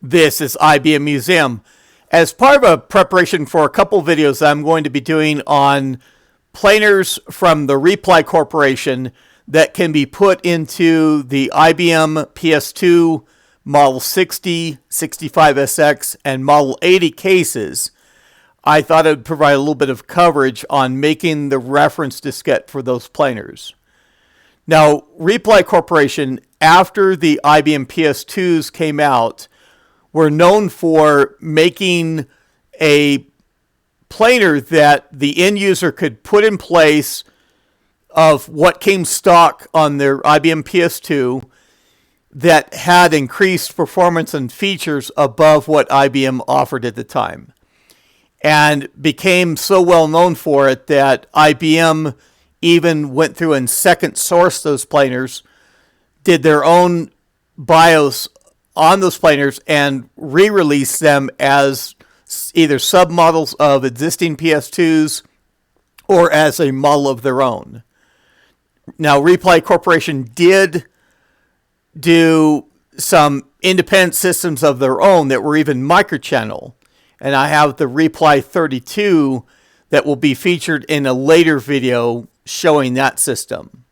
This is IBM Museum. As part of a preparation for a couple videos that I'm going to be doing on planars from the Reply Corporation that can be put into the IBM PS2 Model 60, 65SX, and Model 80 cases, I thought it would provide a little bit of coverage on making the reference diskette for those planars. Now, Reply Corporation, after the IBM PS2s came out, were known for making a planar that the end user could put in place of what came stock on their IBM PS2 that had increased performance and features above what IBM offered at the time, and became so well known for it that IBM even went through and second sourced those planars, did their own BIOS on those planars, and re-released them as either submodels of existing PS2s or as a model of their own. Now, Reply Corporation did do some independent systems of their own that were even microchannel, and I have the Reply 32 that will be featured in a later video showing that system.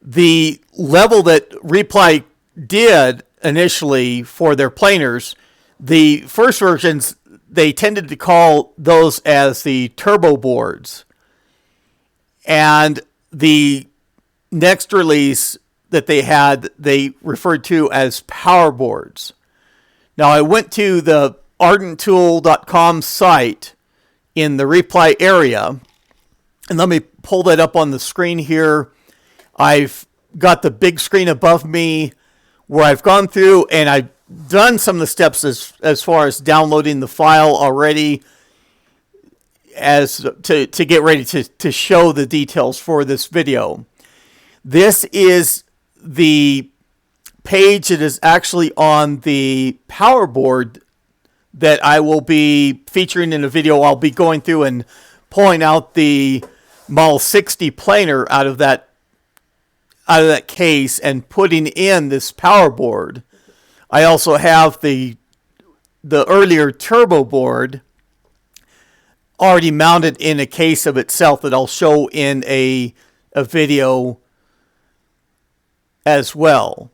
The level that Reply did initially for their planars, the first versions, they tended to call those as the turbo boards. And the next release that they had, they referred to as power boards. Now, I went to the ardenttool.com site in the Reply area, and let me pull that up on the screen here. I've got the big screen above me where I've gone through and I've done some of the steps as far as downloading the file already as to get ready to show the details for this video. This is the page that is actually on the power board that I will be featuring in a video. I'll be going through and pulling out the Model 60 planar out of that case and putting in this power board. I also have the earlier turbo board already mounted in a case of itself that I'll show in a video as well.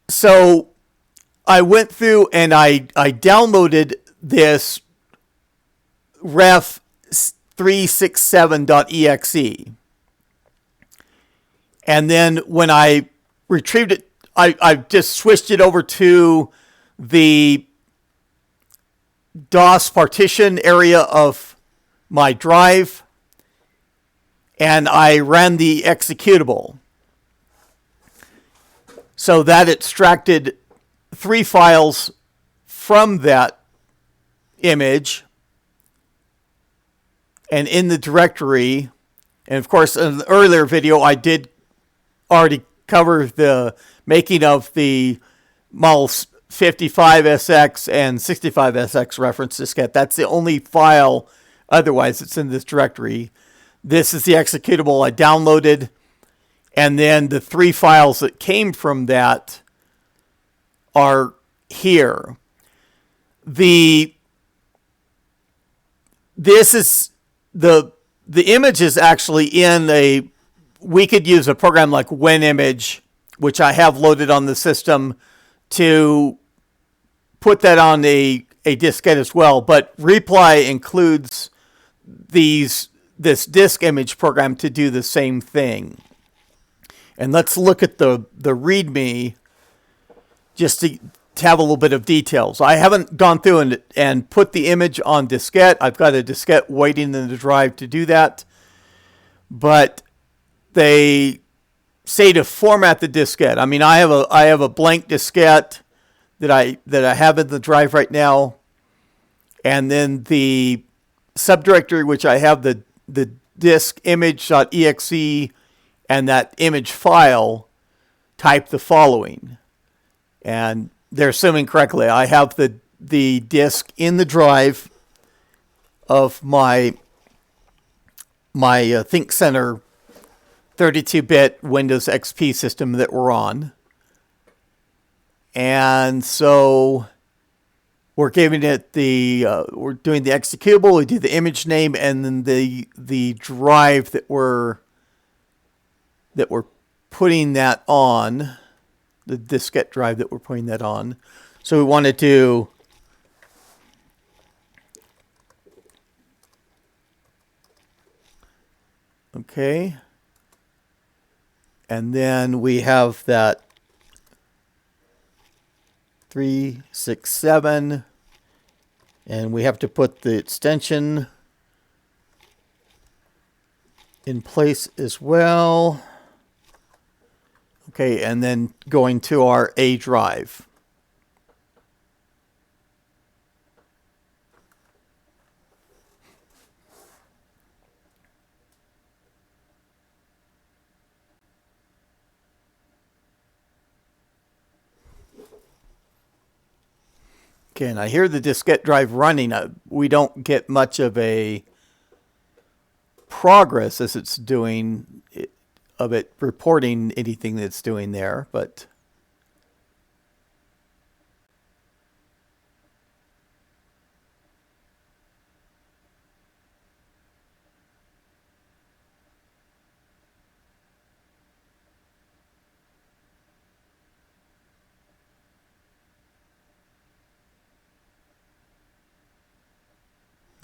So I went through and I downloaded this ref367.exe. And then when I retrieved it, I just switched it over to the DOS partition area of my drive, and I ran the executable. So that extracted 3 files from that image, and in the directory, and of course in the earlier video I did already cover the making of the Model 55SX and 65SX reference diskette. That's the only file otherwise it's in this directory. This is the executable I downloaded, and then the 3 files that came from that are here. This is the image is actually in a, we could use a program like WinImage, which I have loaded on the system, to put that on a diskette as well. But Reply includes this disk image program to do the same thing. And let's look at the README just to have a little bit of details. I haven't gone through and put the image on diskette. I've got a diskette waiting in the drive to do that. But they say to format the diskette. I mean, I have a blank diskette that I have in the drive right now, and then the subdirectory which I have the disk image.exe and that image file, type the following, and they're assuming correctly. I have the disk in the drive of my ThinkCenter 32-bit Windows XP system that we're on. And so we're giving it we're doing the executable, we do the image name, and then the drive that we're putting that on, the diskette drive that we're putting that on. So we wanted to okay. And then we have that 367, and we have to put the extension in place as well. Okay, and then going to our A drive. Okay, and I hear the diskette drive running. We don't get much of a progress as it's doing of it reporting anything that's doing there, but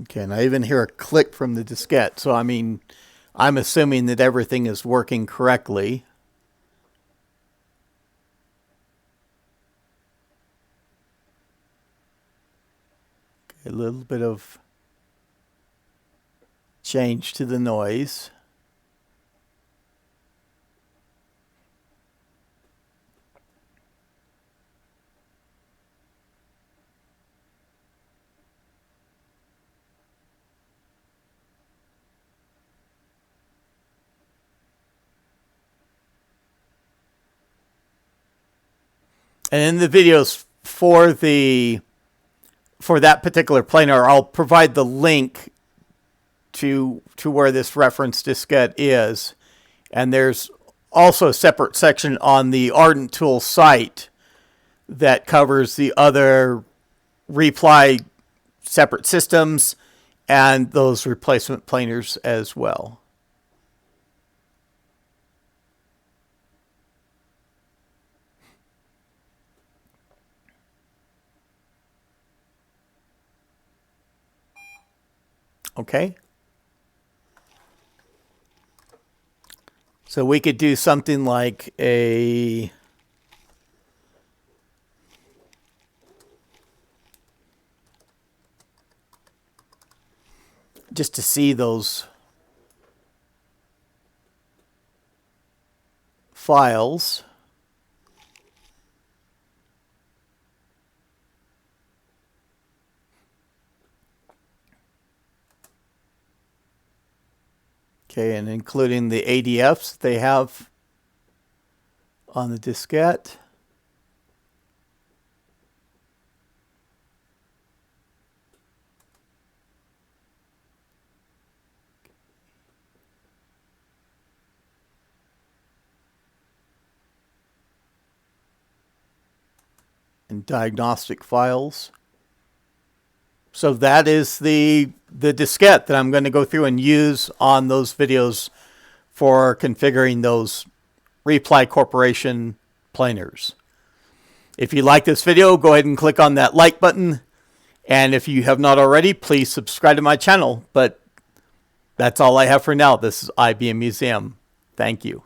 okay, and I even hear a click from the diskette. So, I mean, I'm assuming that everything is working correctly. Okay, a little bit of change to the noise. And in the videos for that particular planar, I'll provide the link to where this reference diskette is. And there's also a separate section on the Ardent Tool site that covers the other Reply separate systems and those replacement planars as well. Okay. So we could do something like just to see those files. Okay, and including the ADFs they have on the diskette. And diagnostic files. So that is the diskette that I'm going to go through and use on those videos for configuring those Reply Corporation planars. If you like this video, go ahead and click on that like button. And if you have not already, please subscribe to my channel. But that's all I have for now. This is IBM Museum. Thank you.